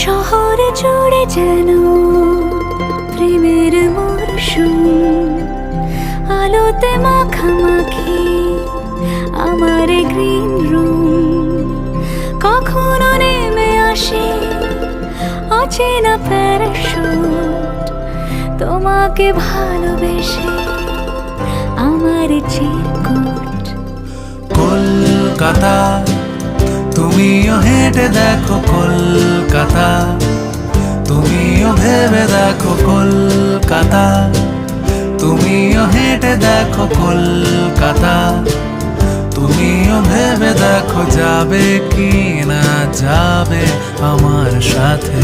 শহরে জুড়ে যেন প্রেমের মরশুম, আলোতে মাখামাখি আমার গ্রিন রুম। কখনো নেমে আসে অচেনা প্যারাশুট, তোমাকে ভালোবেসে আমার চিরকুট। কলকাতা তুমিও হেঁটে দেখো, কলকাতা তুমিও ভেবে দেখো, কলকাতা তুমিও হেঁটে দেখো, কলকাতা তুমিও ভেবে দেখো, যাবে কি না যাবে আমার সাথে।